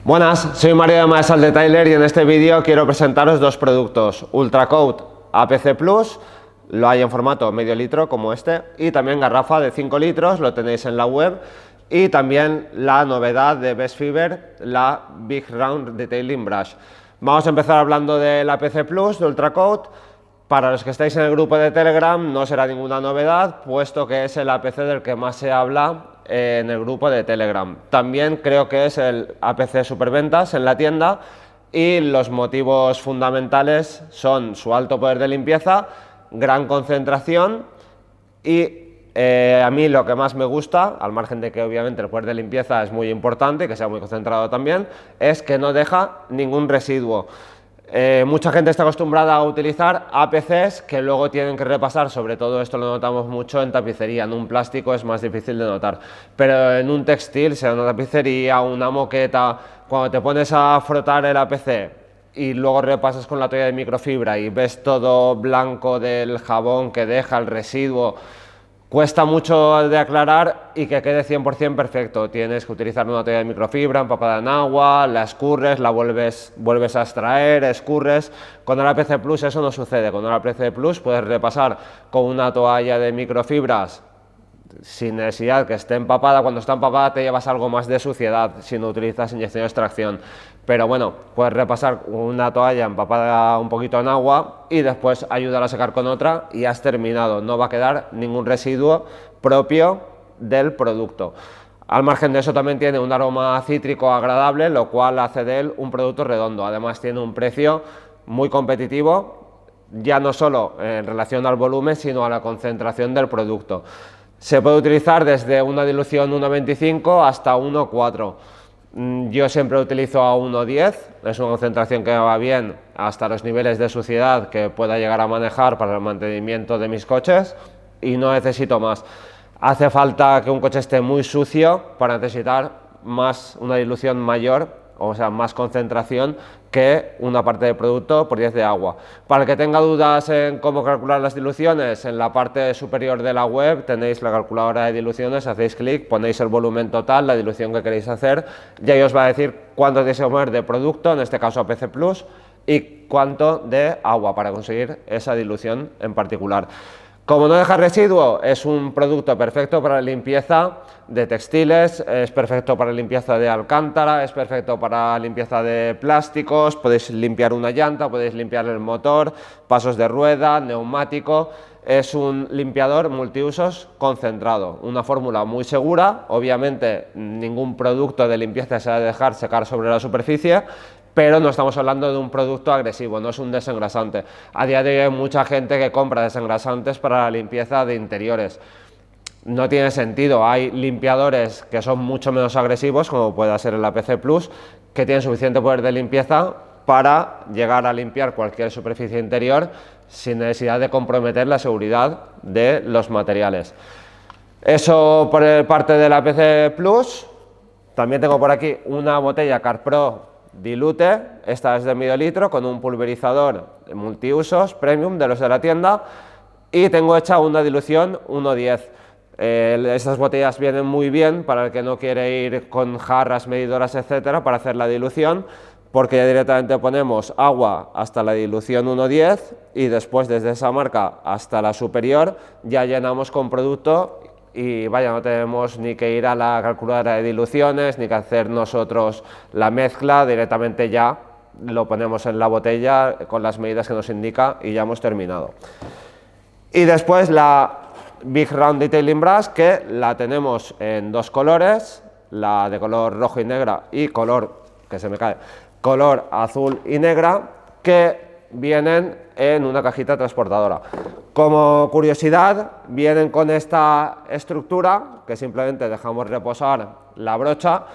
Buenas, soy Mario de Maestral Detailer y en este vídeo quiero presentaros dos productos: Ultracoat APC Plus, lo hay en formato medio litro como este, y también garrafa de 5 litros, lo tenéis en la web, y también la novedad de Best Fiber, la Big Round Detailing Brush. Vamos a empezar hablando del APC Plus, de Ultracoat. Para los que estáis en el grupo de Telegram no será ninguna novedad, puesto que es el APC del que más se habla en el grupo de Telegram. También creo que es el APC superventas en la tienda, y los motivos fundamentales son su alto poder de limpieza, gran concentración y a mí lo que más me gusta, al margen de que obviamente el poder de limpieza es muy importante y que sea muy concentrado también, es que no deja ningún residuo. Mucha gente está acostumbrada a utilizar APCs que luego tienen que repasar, sobre todo esto lo notamos mucho en tapicería. En un plástico es más difícil de notar, pero en un textil, sea una tapicería, una moqueta, cuando te pones a frotar el APC y luego repasas con la toalla de microfibra y ves todo blanco del jabón que deja el residuo, cuesta mucho de aclarar y que quede 100% perfecto. Tienes que utilizar una toalla de microfibra empapada en agua, la escurres, la vuelves a extraer, escurres. Con el APC Plus eso no sucede. Con el APC Plus puedes repasar con una toalla de microfibras sin necesidad que esté empapada. Cuando está empapada te llevas algo más de suciedad si no utilizas inyección de extracción, pero bueno, puedes repasar una toalla empapada un poquito en agua y después ayudar a secar con otra y has terminado. No va a quedar ningún residuo propio del producto. Al margen de eso también tiene un aroma cítrico agradable, lo cual hace de él un producto redondo. Además tiene un precio muy competitivo, ya no solo en relación al volumen, sino a la concentración del producto. Se puede utilizar desde una dilución 1,25 hasta 1,4. Yo siempre utilizo a 1,10, es una concentración que va bien hasta los niveles de suciedad que pueda llegar a manejar para el mantenimiento de mis coches, y no necesito más. Hace falta que un coche esté muy sucio para necesitar una dilución mayor, o sea, más concentración que una parte de producto por 10 de agua. Para el que tenga dudas en cómo calcular las diluciones, en la parte superior de la web tenéis la calculadora de diluciones, hacéis clic, ponéis el volumen total, la dilución que queréis hacer, y ahí os va a decir cuánto tenéis que poner de producto, en este caso APC Plus, y cuánto de agua para conseguir esa dilución en particular. Como no deja residuo, es un producto perfecto para la limpieza de textiles, es perfecto para la limpieza de alcántara, es perfecto para la limpieza de plásticos, podéis limpiar una llanta, podéis limpiar el motor, pasos de rueda, neumático. Es un limpiador multiusos concentrado, una fórmula muy segura. Obviamente ningún producto de limpieza se ha de dejar secar sobre la superficie, pero no estamos hablando de un producto agresivo, no es un desengrasante. A día de hoy hay mucha gente que compra desengrasantes para la limpieza de interiores. No tiene sentido. Hay limpiadores que son mucho menos agresivos, como puede ser el APC Plus, que tienen suficiente poder de limpieza para llegar a limpiar cualquier superficie interior sin necesidad de comprometer la seguridad de los materiales. Eso por parte del APC Plus. También tengo por aquí una botella CarPro Dilute, esta es de medio litro, con un pulverizador multiusos premium de los de la tienda, y tengo hecha una dilución 1,10. Estas botellas vienen muy bien para el que no quiere ir con jarras, medidoras, etcétera, para hacer la dilución, porque ya directamente ponemos agua hasta la dilución 1,10 y después desde esa marca hasta la superior ya llenamos con producto. Y vaya, no tenemos ni que ir a la calculadora de diluciones, ni que hacer nosotros la mezcla, directamente ya lo ponemos en la botella con las medidas que nos indica y ya hemos terminado. Y después la Big Round Detailing Brush, que la tenemos en dos colores, la de color rojo y negra y color azul y negra, que vienen en una cajita transportadora. Como curiosidad, vienen con esta estructura que simplemente dejamos reposar la brocha,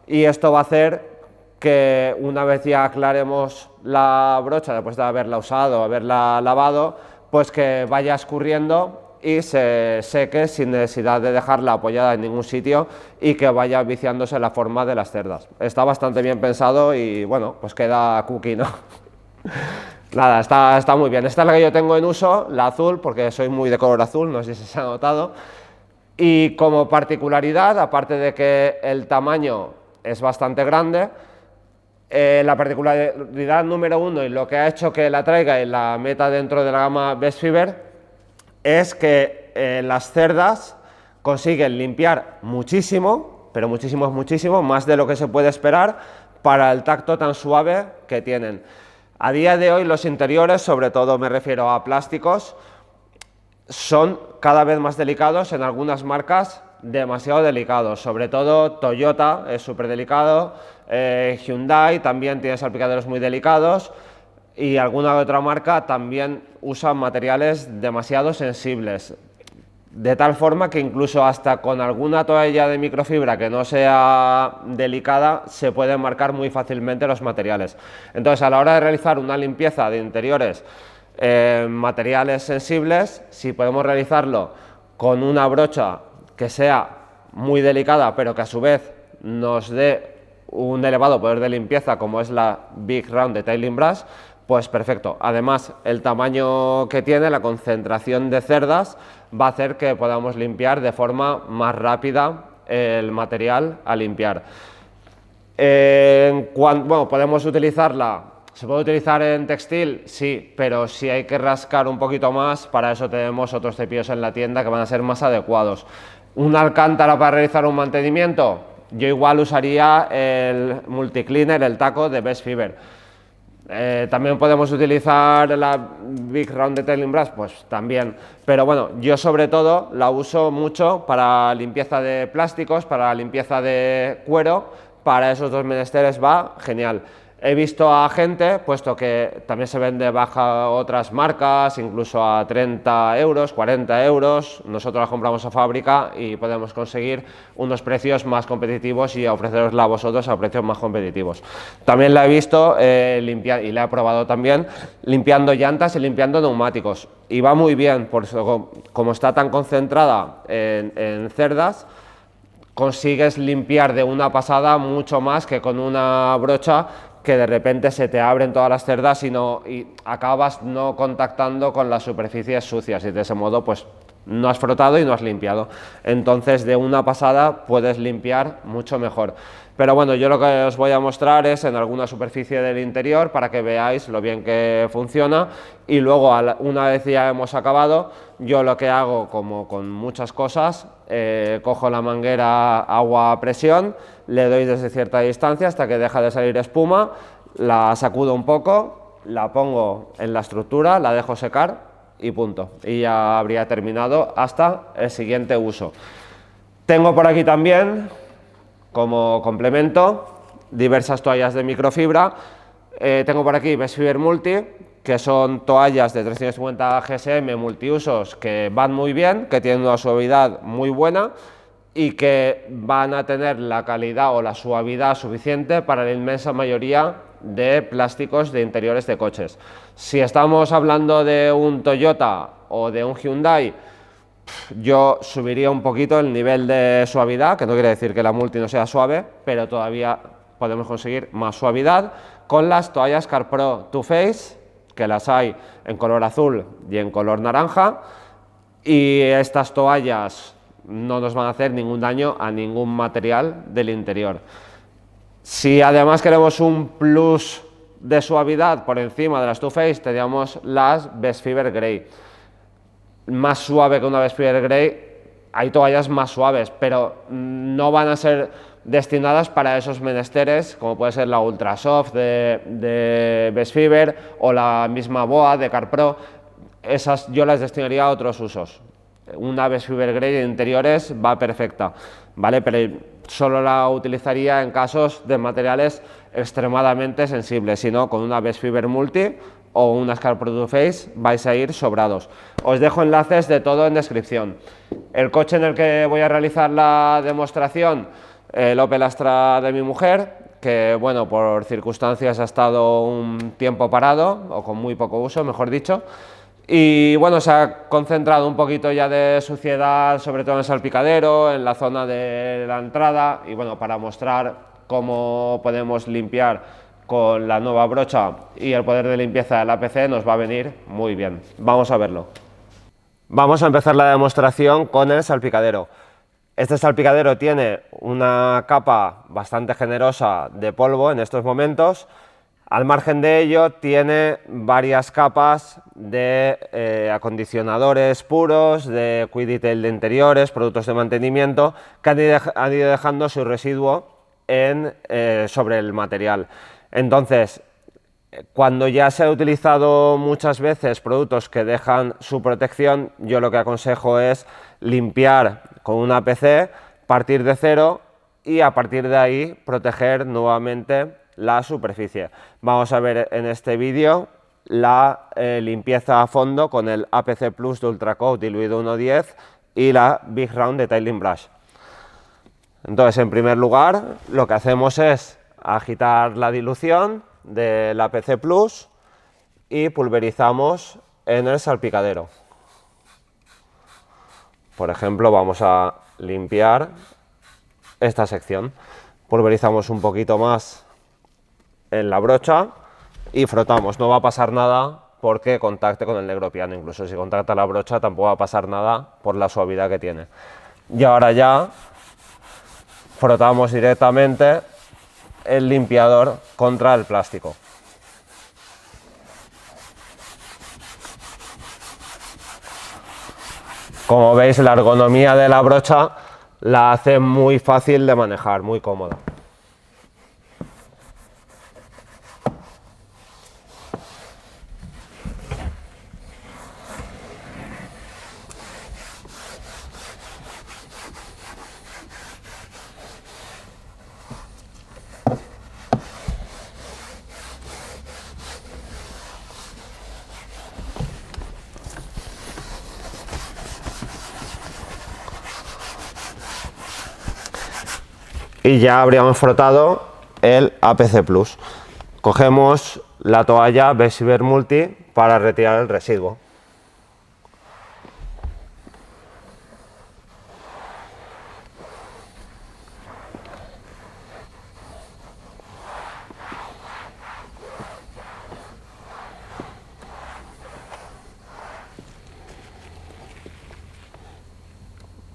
y esto va a hacer que una vez ya aclaremos la brocha, después de haberla usado, haberla lavado, pues que vaya escurriendo y se seque sin necesidad de dejarla apoyada en ningún sitio y que vaya viciándose la forma de las cerdas. Está bastante bien pensado y bueno, pues queda cookie, ¿no? Nada, está muy bien. Esta es la que yo tengo en uso, la azul, porque soy muy de color azul, no sé si se ha notado. Y como particularidad, aparte de que el tamaño es bastante grande, La particularidad número uno y lo que ha hecho que la traiga y la meta dentro de la gama Best Fiber es que las cerdas consiguen limpiar muchísimo, pero muchísimo, muchísimo, más de lo que se puede esperar para el tacto tan suave que tienen. A día de hoy los interiores, sobre todo me refiero a plásticos, son cada vez más delicados, en algunas marcas demasiado delicados, sobre todo Toyota es súper delicado, Hyundai también tiene salpicaderos muy delicados y alguna otra marca también usa materiales demasiado sensibles, de tal forma que incluso hasta con alguna toalla de microfibra que no sea delicada se pueden marcar muy fácilmente los materiales. Entonces, a la hora de realizar una limpieza de interiores materiales sensibles, si podemos realizarlo con una brocha que sea muy delicada pero que a su vez nos dé un elevado poder de limpieza como es la Big Round Detailing Brush, pues perfecto. Además, el tamaño que tiene, la concentración de cerdas, va a hacer que podamos limpiar de forma más rápida el material a limpiar. Bueno, podemos utilizarla, ¿se puede utilizar en textil? Sí, pero si hay que rascar un poquito más, para eso tenemos otros cepillos en la tienda que van a ser más adecuados. ¿Una alcántara para realizar un mantenimiento? Yo igual usaría el multicleaner, el taco de Best Fiber. También podemos utilizar la Big Round Detailing Brush, pues también, pero bueno, yo sobre todo la uso mucho para limpieza de plásticos, para limpieza de cuero, para esos dos menesteres va genial. He visto a gente, puesto que también se vende baja otras marcas, incluso a 30 euros, 40 euros, nosotros las compramos a fábrica y podemos conseguir unos precios más competitivos y ofrecerosla a vosotros a precios más competitivos. También la he visto limpiar, y la he probado también, limpiando llantas y limpiando neumáticos. Y va muy bien, por eso, como está tan concentrada en cerdas, consigues limpiar de una pasada mucho más que con una brocha que de repente se te abren todas las cerdas y acabas no contactando con las superficies sucias y de ese modo pues no has frotado y no has limpiado. Entonces de una pasada puedes limpiar mucho mejor. Pero bueno, yo lo que os voy a mostrar es en alguna superficie del interior para que veáis lo bien que funciona y luego una vez ya hemos acabado, yo lo que hago, como con muchas cosas, cojo la manguera agua a presión, le doy desde cierta distancia hasta que deja de salir espuma, la sacudo un poco, la pongo en la estructura, la dejo secar y punto. Y ya habría terminado hasta el siguiente uso. Tengo por aquí también, como complemento, diversas toallas de microfibra. Tengo por aquí Best Fiber Multi, que son toallas de 350 GSM multiusos que van muy bien, que tienen una suavidad muy buena y que van a tener la calidad o la suavidad suficiente para la inmensa mayoría de plásticos de interiores de coches. Si estamos hablando de un Toyota o de un Hyundai, yo subiría un poquito el nivel de suavidad, que no quiere decir que la Multi no sea suave, pero todavía podemos conseguir más suavidad con las toallas CarPro Too Faced, que las hay en color azul y en color naranja, y estas toallas no nos van a hacer ningún daño a ningún material del interior. Si además queremos un plus de suavidad por encima de las Too Faced, tendríamos las Best Fiber Grey. Más suave que una Best Fiber Grey, hay toallas más suaves, pero no van a ser destinadas para esos menesteres, como puede ser la Ultra Soft de Best Fiber o la misma BOA de CarPro. Esas yo las destinaría a otros usos. Una Best Fiber Grey de interiores va perfecta, ¿vale? Pero solo la utilizaría en casos de materiales extremadamente sensibles, si no, con una Best Fiber Multi o una CarPro Too Faced vais a ir sobrados. Os dejo enlaces de todo en descripción. El coche en el que voy a realizar la demostración, el Opel Astra de mi mujer, que bueno, por circunstancias ha estado un tiempo parado, o con muy poco uso, mejor dicho, y bueno, se ha concentrado un poquito ya de suciedad, sobre todo en el salpicadero, en la zona de la entrada, y bueno, para mostrar cómo podemos limpiar con la nueva brocha y el poder de limpieza del APC nos va a venir muy bien. Vamos a verlo. Vamos a empezar la demostración con el salpicadero. Este salpicadero tiene una capa bastante generosa de polvo en estos momentos. Al margen de ello, tiene varias capas de acondicionadores puros, de quick detail de interiores, productos de mantenimiento, que han ido dejando su residuo sobre el material. Entonces, cuando ya se ha utilizado muchas veces productos que dejan su protección, yo lo que aconsejo es limpiar con una APC, partir de cero y a partir de ahí proteger nuevamente la superficie. Vamos a ver en este vídeo la limpieza a fondo con el APC Plus de Ultracoat diluido 1.10 y la Big Round Detailing Brush. Entonces, en primer lugar, lo que hacemos es agitar la dilución del APC Plus y pulverizamos en el salpicadero. Por ejemplo, vamos a limpiar esta sección. Pulverizamos un poquito más en la brocha y frotamos. No va a pasar nada porque contacte con el negro piano. Incluso si contacta la brocha tampoco va a pasar nada por la suavidad que tiene. Y ahora ya frotamos directamente el limpiador contra el plástico. Como veis, la ergonomía de la brocha la hace muy fácil de manejar, muy cómoda. Y ya habríamos frotado el APC Plus. Cogemos la toalla Besiver Multi para retirar el residuo.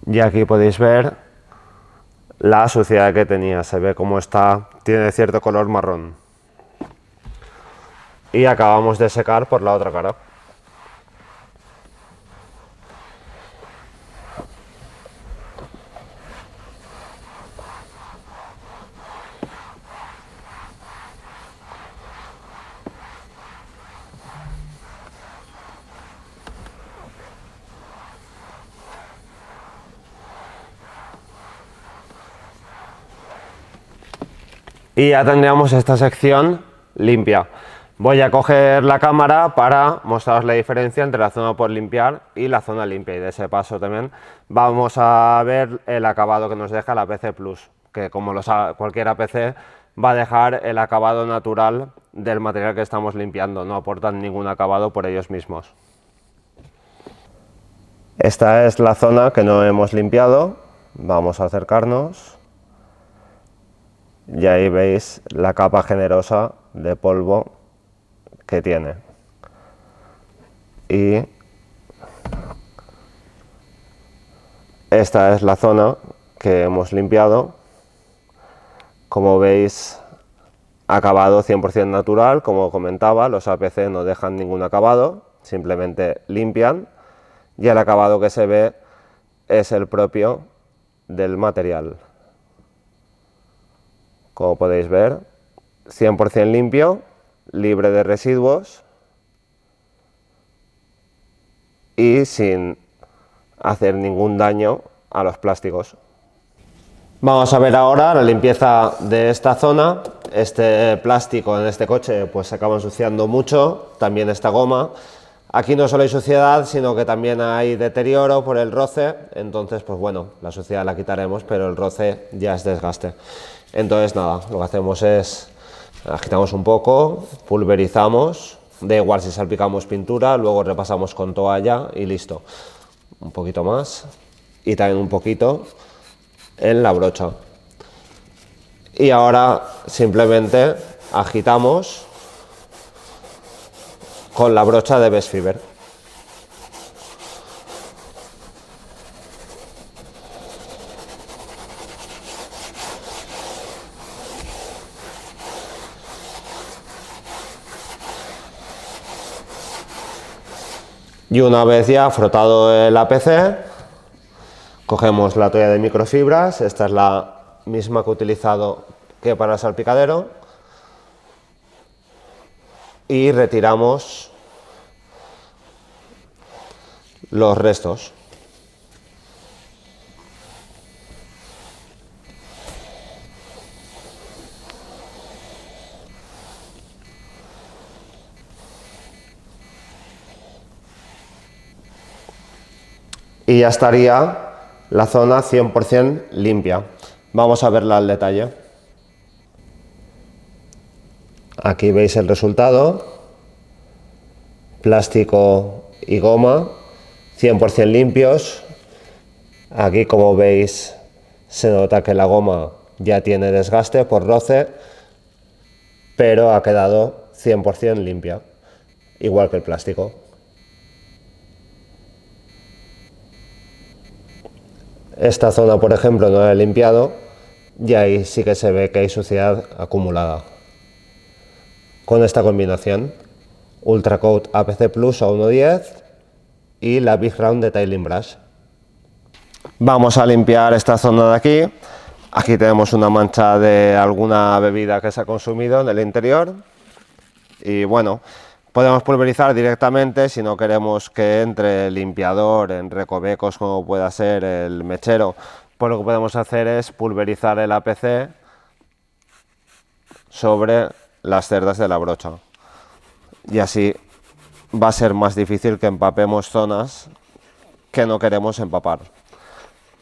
Y aquí podéis ver la suciedad que tenía, se ve cómo está, tiene cierto color marrón. Y acabamos de secar por la otra cara. Y ya tendríamos esta sección limpia. Voy a coger la cámara para mostraros la diferencia entre la zona por limpiar y la zona limpia, y de ese paso también vamos a ver el acabado que nos deja la APC Plus, que como cualquier APC va a dejar el acabado natural del material que estamos limpiando, no aportan ningún acabado por ellos mismos. Esta es la zona que no hemos limpiado, vamos a acercarnos. Y ahí veis la capa generosa de polvo que tiene. Y esta es la zona que hemos limpiado. Como veis, acabado 100% natural, como comentaba, los APC no dejan ningún acabado, simplemente limpian, y el acabado que se ve es el propio del material. Como podéis ver, 100% limpio, libre de residuos y sin hacer ningún daño a los plásticos. Vamos a ver ahora la limpieza de esta zona. Este plástico en este coche pues se acaba ensuciando mucho, también esta goma. Aquí no solo hay suciedad, sino que también hay deterioro por el roce, entonces pues bueno, la suciedad la quitaremos, pero el roce ya es desgaste. Entonces nada, lo que hacemos es agitamos un poco, pulverizamos, da igual si salpicamos pintura, luego repasamos con toalla y listo. Un poquito más y también un poquito en la brocha. Y ahora simplemente agitamos con la brocha de Besiver. Y una vez ya frotado el APC, cogemos la toalla de microfibras, esta es la misma que he utilizado que para el salpicadero, y retiramos los restos. Y ya estaría la zona 100% limpia. Vamos a verla al detalle. Aquí veis el resultado. Plástico y goma 100% limpios. Aquí, como veis, se nota que la goma ya tiene desgaste por roce, pero ha quedado 100% limpia, igual que el plástico. Esta zona, por ejemplo, no la he limpiado y ahí sí que se ve que hay suciedad acumulada. Con esta combinación, Ultracoat APC Plus a 1.10 y la Big Round Detailing Brush. Vamos a limpiar esta zona de aquí. Aquí tenemos una mancha de alguna bebida que se ha consumido en el interior. Y bueno, podemos pulverizar directamente si no queremos que entre el limpiador en recovecos como pueda ser el mechero. Pues lo que podemos hacer es pulverizar el APC sobre las cerdas de la brocha. Y así va a ser más difícil que empapemos zonas que no queremos empapar.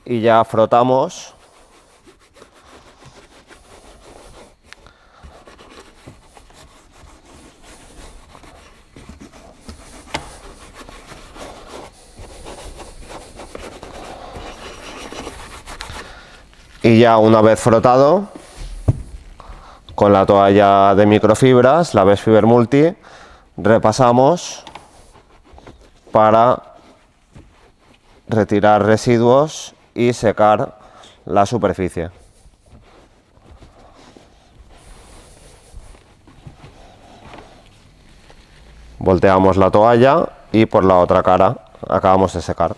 Y ya frotamos. Y ya una vez frotado, con la toalla de microfibras, la Best Fiber Multi, repasamos para retirar residuos y secar la superficie. Volteamos la toalla y por la otra cara acabamos de secar.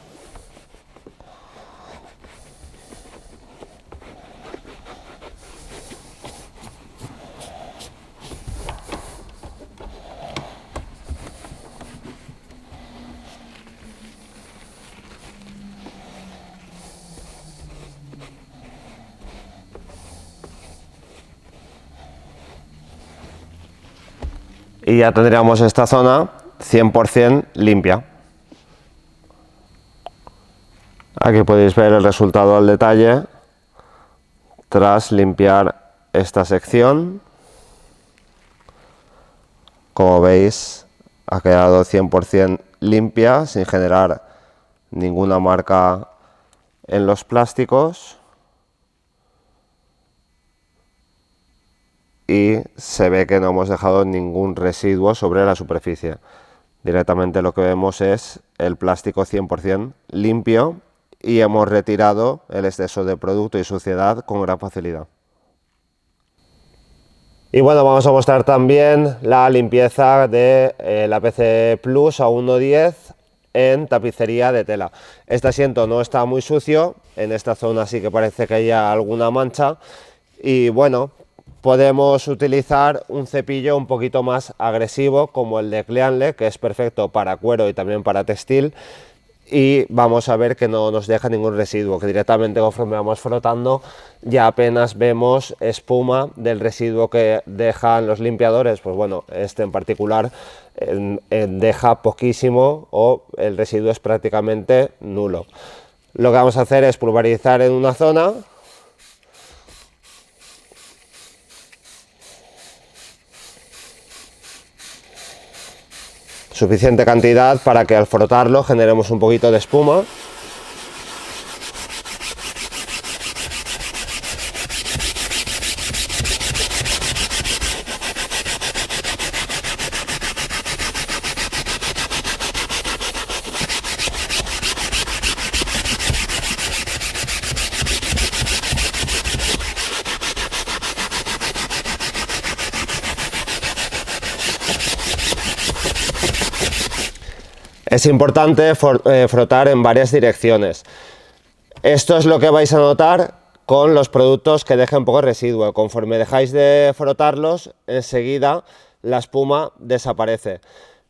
Y ya tendríamos esta zona 100% limpia. Aquí podéis ver el resultado al detalle tras limpiar esta sección. Como veis, ha quedado 100% limpia sin generar ninguna marca en los plásticos. Y se ve que no hemos dejado ningún residuo sobre la superficie. Directamente lo que vemos es el plástico 100% limpio y hemos retirado el exceso de producto y suciedad con gran facilidad. Y bueno, vamos a mostrar también la limpieza del APC Plus a 1.10 en tapicería de tela. Este asiento no está muy sucio, en esta zona sí que parece que haya alguna mancha y bueno, podemos utilizar un cepillo un poquito más agresivo como el de Cleanly, que es perfecto para cuero y también para textil, y vamos a ver que no nos deja ningún residuo, que directamente conforme vamos frotando ya apenas vemos espuma del residuo que dejan los limpiadores. Pues bueno, este en particular deja poquísimo o el residuo es prácticamente nulo. Lo que vamos a hacer es pulverizar en una zona. Suficiente cantidad para que al frotarlo generemos un poquito de espuma. Es importante frotar en varias direcciones. Esto es lo que vais a notar con los productos que dejen poco residuo. Conforme dejáis de frotarlos, enseguida la espuma desaparece.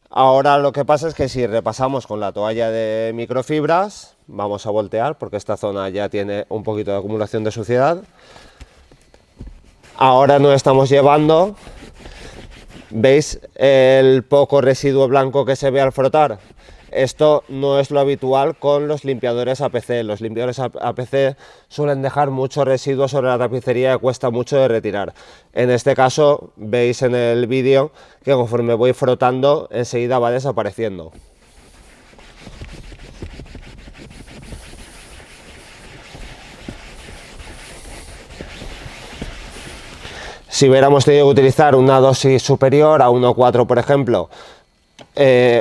Ahora lo que pasa es que si repasamos con la toalla de microfibras, vamos a voltear porque esta zona ya tiene un poquito de acumulación de suciedad. Ahora nos estamos llevando, ¿veis el poco residuo blanco que se ve al frotar? Esto no es lo habitual con los limpiadores APC. Los limpiadores APC suelen dejar mucho residuo sobre la tapicería y cuesta mucho de retirar. En este caso, veis en el vídeo que conforme voy frotando, enseguida va desapareciendo. Si hubiéramos tenido que utilizar una dosis superior a 1,4 por ejemplo,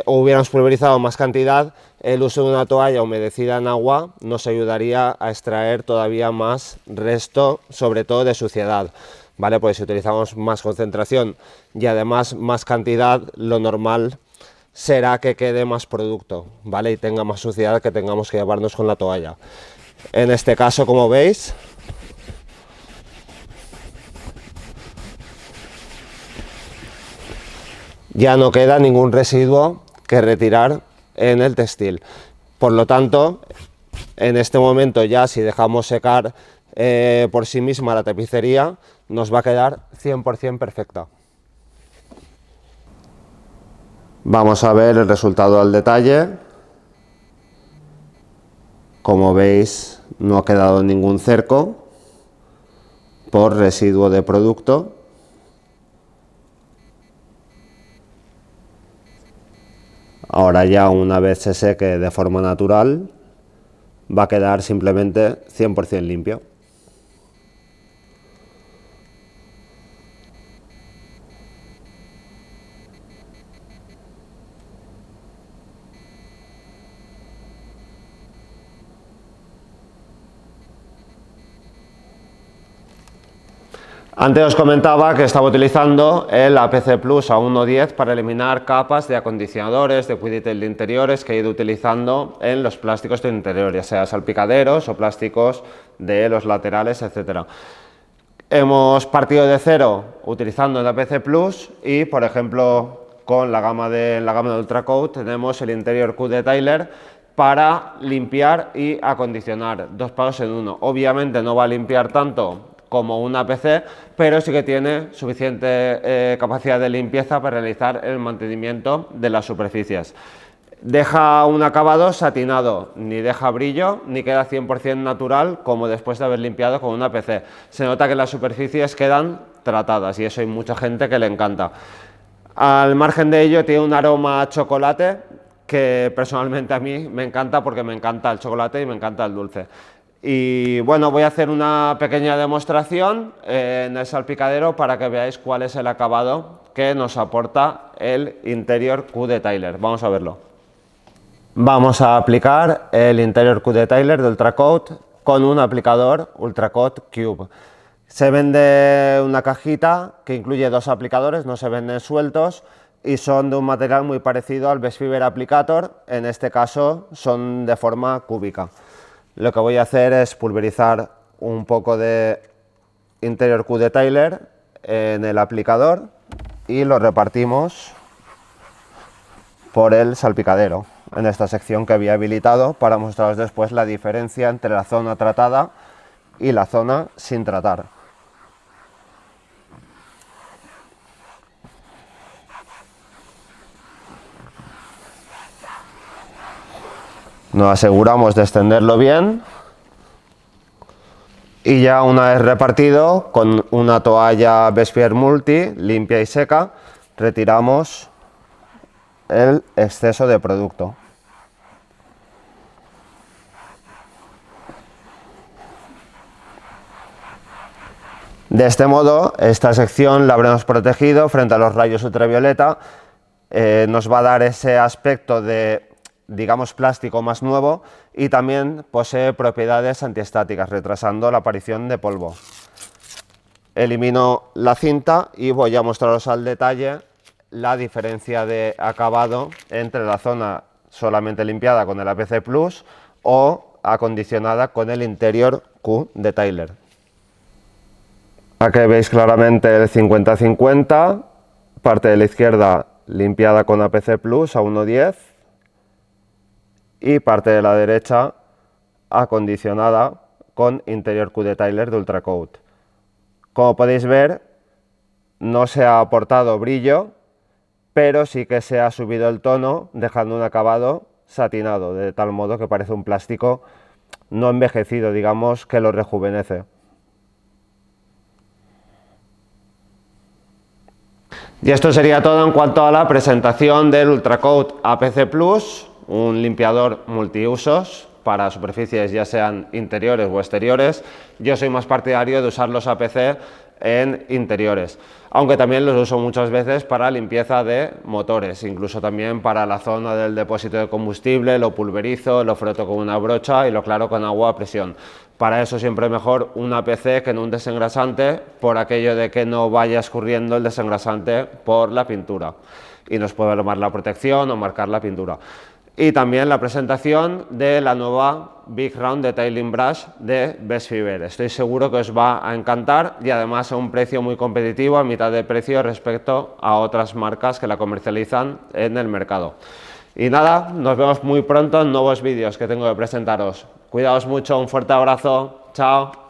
o hubiéramos pulverizado más cantidad, el uso de una toalla humedecida en agua nos ayudaría a extraer todavía más resto, sobre todo de suciedad, ¿vale? Pues si utilizamos más concentración y además más cantidad, lo normal será que quede más producto, ¿vale? Y tenga más suciedad que tengamos que llevarnos con la toalla. En este caso, como veis, ya no queda ningún residuo que retirar en el textil. Por lo tanto, en este momento ya si dejamos secar por sí misma la tapicería, nos va a quedar 100% perfecta. Vamos a ver el resultado al detalle. Como veis, no ha quedado ningún cerco por residuo de producto. Ahora ya una vez se seque de forma natural, va a quedar simplemente 100% limpio. Antes os comentaba que estaba utilizando el APC Plus a 1.10 para eliminar capas de acondicionadores, de Quick-Detail de interiores que he ido utilizando en los plásticos de interior, ya sea salpicaderos o plásticos de los laterales, etc. Hemos partido de cero utilizando el APC Plus y, por ejemplo, con la gama de Ultracoat tenemos el interior Q-Detailer para limpiar y acondicionar, dos pasos en uno. Obviamente no va a limpiar tanto como un APC, pero sí que tiene suficiente capacidad de limpieza para realizar el mantenimiento de las superficies. Deja un acabado satinado, ni deja brillo, ni queda 100% natural como después de haber limpiado con un APC. Se nota que las superficies quedan tratadas y eso hay mucha gente que le encanta. Al margen de ello tiene un aroma a chocolate que personalmente a mí me encanta porque me encanta el chocolate y me encanta el dulce. Y bueno, voy a hacer una pequeña demostración en el salpicadero para que veáis cuál es el acabado que nos aporta el interior Q-Detailer. Vamos a verlo. Vamos a aplicar el interior Q-Detailer de Ultracoat con un aplicador Ultracoat Cube. Se vende una cajita que incluye dos aplicadores, no se venden sueltos y son de un material muy parecido al Best Fiber Applicator, en este caso son de forma cúbica. Lo que voy a hacer es pulverizar un poco de interior Q-Detailer en el aplicador y lo repartimos por el salpicadero en esta sección que había habilitado para mostraros después la diferencia entre la zona tratada y la zona sin tratar. Nos aseguramos de extenderlo bien y ya una vez repartido con una toalla Best Fiber Multi limpia y seca retiramos el exceso de producto. De este modo esta sección la habremos protegido frente a los rayos ultravioleta, nos va a dar ese aspecto de, digamos, plástico más nuevo y también posee propiedades antiestáticas, retrasando la aparición de polvo. Elimino la cinta y voy a mostraros al detalle la diferencia de acabado entre la zona solamente limpiada con el APC Plus o acondicionada con el interior Q de Tyler. Aquí veis claramente el 50-50, parte de la izquierda limpiada con APC Plus a 1.10 y parte de la derecha acondicionada con interior Q de Tyler de Ultracoat. Como podéis ver, no se ha aportado brillo, pero sí que se ha subido el tono, dejando un acabado satinado, de tal modo que parece un plástico no envejecido, digamos, que lo rejuvenece. Y esto sería todo en cuanto a la presentación del Ultracoat APC Plus, un limpiador multiusos para superficies ya sean interiores o exteriores. Yo soy más partidario de usar los APC en interiores, aunque también los uso muchas veces para limpieza de motores, incluso también para la zona del depósito de combustible, lo pulverizo, lo froto con una brocha y lo claro con agua a presión. Para eso siempre es mejor un APC que no un desengrasante, por aquello de que no vaya escurriendo el desengrasante por la pintura y nos puede tomar la protección o marcar la pintura. Y también la presentación de la nueva Big Round Detailing Brush de Best Fiber. Estoy seguro que os va a encantar y además a un precio muy competitivo, a mitad de precio respecto a otras marcas que la comercializan en el mercado. Y nada, nos vemos muy pronto en nuevos vídeos que tengo que presentaros. Cuidaos mucho, un fuerte abrazo, chao.